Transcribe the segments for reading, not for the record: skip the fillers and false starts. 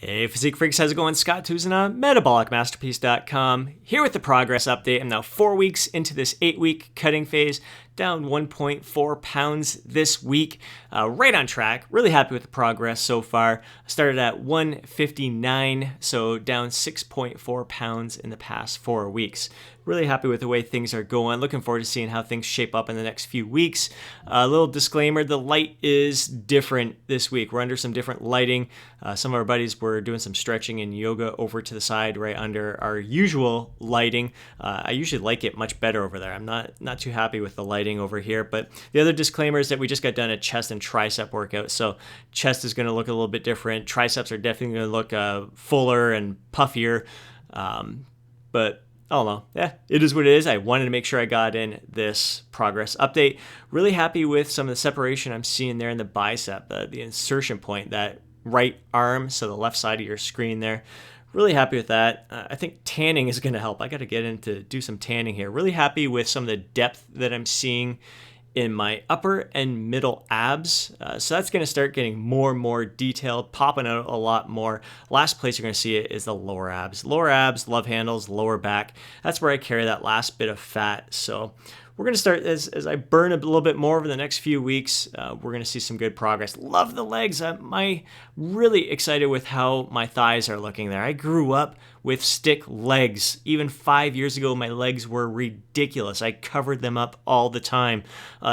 Hey, Physique Freaks, how's it going? Scott Tuzana, MetabolicMasterpiece.com, here with the progress update. I'm now 4 weeks into this 8-week cutting phase, down 1.4 pounds this week, right on track. Really happy with the progress so far. I started at 159, so down 6.4 pounds in the past 4 weeks. Really happy with the way things are going. Looking forward to seeing how things shape up in the next few weeks. A little disclaimer, the light is different this week. We're under some different lighting. Some of our buddies were doing some stretching and yoga over to the side right under our usual lighting. I usually like it much better over there. I'm not too happy with the lighting over here. But the other disclaimer is that we just got done a chest and tricep workout. So chest is going to look a little bit different. Triceps are definitely going to look fuller and puffier. But I don't know. Yeah, it is what it is. I wanted to make sure I got in this progress update. Really happy with some of the separation I'm seeing there in the bicep, the insertion point, that right arm, so the left side of your screen there. Really happy with that. I think tanning is going to help. I got to get into do some tanning here. Really happy with some of the depth that I'm seeing in my upper and middle abs. So that's going to start getting more and more detailed, popping out a lot more. Last place you're going to see it is the lower abs. Lower abs, love handles, lower back. That's where I carry that last bit of fat. So we're going to start, as I burn a little bit more over the next few weeks, we're going to see some good progress. Love the legs. I'm really excited with how my thighs are looking there. I grew up with stick legs. Even 5 years ago, my legs were ridiculous. I covered them up all the time.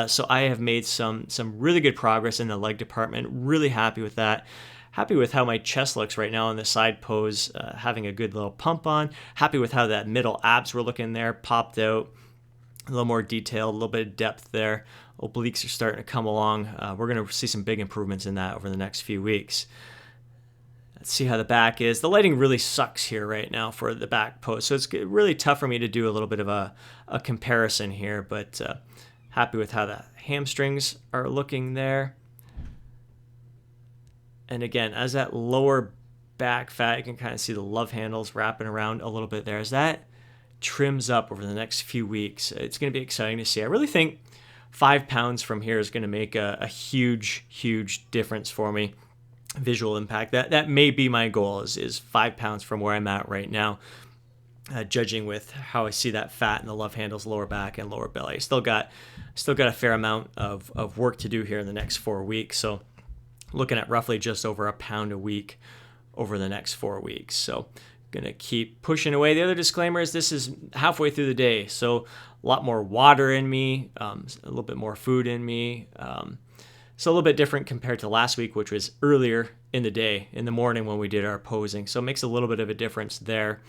So I have made some really good progress in the leg department. Really happy with that. Happy with how my chest looks right now in the side pose, having a good little pump on. Happy with how that middle abs were looking there, popped out. A little more detail, a little bit of depth there. Obliques are starting to come along. We're going to see some big improvements in that over the next few weeks. Let's see how the back is. The lighting really sucks here right now for the back pose, so it's really tough for me to do a little bit of a comparison here, but happy with how the hamstrings are looking there. And again, as that lower back fat, you can kind of see the love handles wrapping around a little bit there. As that trims up over the next few weeks, it's going to be exciting to see. I really think 5 pounds from here is going to make a huge difference for me. Visual impact. That may be my goal, is 5 pounds from where I'm at right now, judging with how I see that fat in the love handles, lower back, and lower belly. Still got a fair amount of work to do here in the next 4 weeks. So looking at roughly just over a pound a week over the next 4 weeks. So gonna keep pushing away. The other disclaimer is this is halfway through the day, so a lot more water in me, a little bit more food in me. So a little bit different compared to last week, which was earlier in the day, in the morning when we did our posing. So it makes a little bit of a difference there.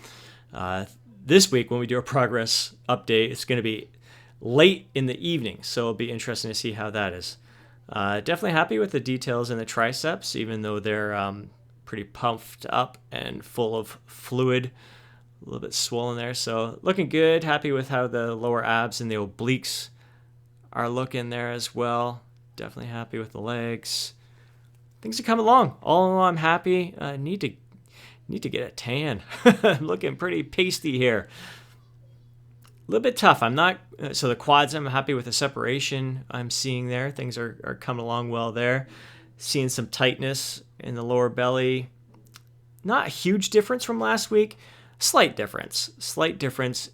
This week, when we do our progress update, it's going to be late in the evening. So it'll be interesting to see how that is. Definitely happy with the details in the triceps, even though they're pretty pumped up and full of fluid, a little bit swollen there. So looking good. Happy with how the lower abs and the obliques are looking there as well. Definitely happy with the legs. Things are coming along. All in all, I'm happy. Need to get a tan. I'm looking pretty pasty here. A little bit tough. So the quads, I'm happy with the separation I'm seeing there. Things are coming along well there. Seeing some tightness in the lower belly. Not a huge difference from last week. Slight difference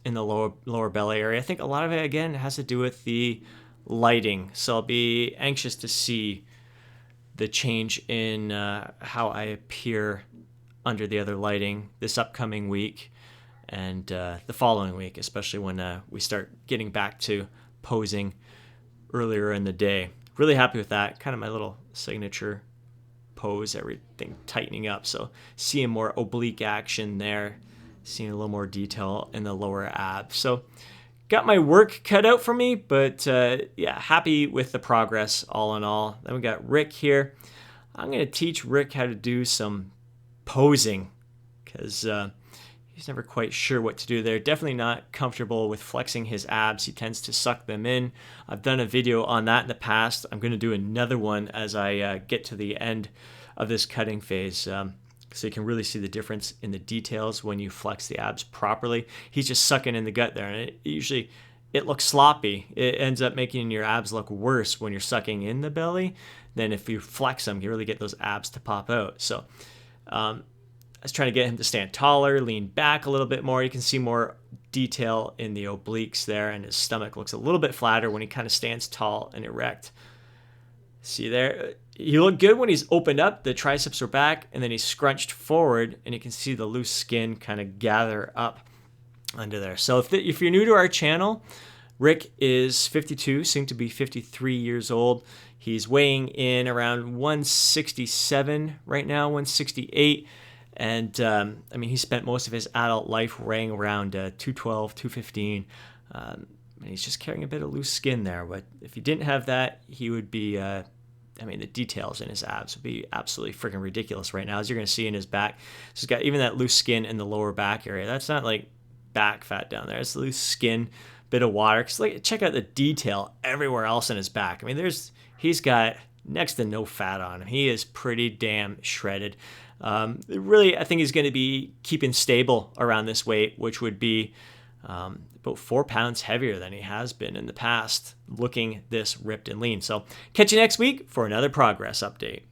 in the lower belly area. I think a lot of it, again, has to do with the lighting. So I'll be anxious to see the change in how I appear under the other lighting this upcoming week and the following week, especially when we start getting back to posing earlier in the day. Really happy with that. Kind of my little signature pose, everything tightening up. So seeing more oblique action there, seeing a little more detail in the lower abs. So got my work cut out for me, but yeah, happy with the progress all in all. Then we got Rick here. I'm going to teach Rick how to do some posing because he's never quite sure what to do there. Definitely not comfortable with flexing his abs. He tends to suck them in. I've done a video on that in the past. I'm going to do another one as I get to the end of this cutting phase. So you can really see the difference in the details when you flex the abs properly. He's just sucking in the gut there, and it looks sloppy. It ends up making your abs look worse when you're sucking in the belly than if you flex them. You really get those abs to pop out. So was trying to get him to stand taller, lean back a little bit more. You can see more detail in the obliques there, and his stomach looks a little bit flatter when he kind of stands tall and erect. See there? He looked good when he's opened up. The triceps are back, and then he's scrunched forward, and you can see the loose skin kind of gather up under there. So if you're new to our channel, Rick is 52, soon to be 53 years old. He's weighing in around 167 right now, 168. And he spent most of his adult life weighing around 212, 215. And he's just carrying a bit of loose skin there. But if he didn't have that, he would be, the details in his abs would be absolutely freaking ridiculous right now, as you're going to see in his back. So he's got even that loose skin in the lower back area. That's not like back fat down there. It's loose skin, bit of water. Cause check out the detail everywhere else in his back. He's got next to no fat on him. He is pretty damn shredded. Really, I think he's going to be keeping stable around this weight, which would be about 4 pounds heavier than he has been in the past, looking this ripped and lean. So catch you next week for another progress update.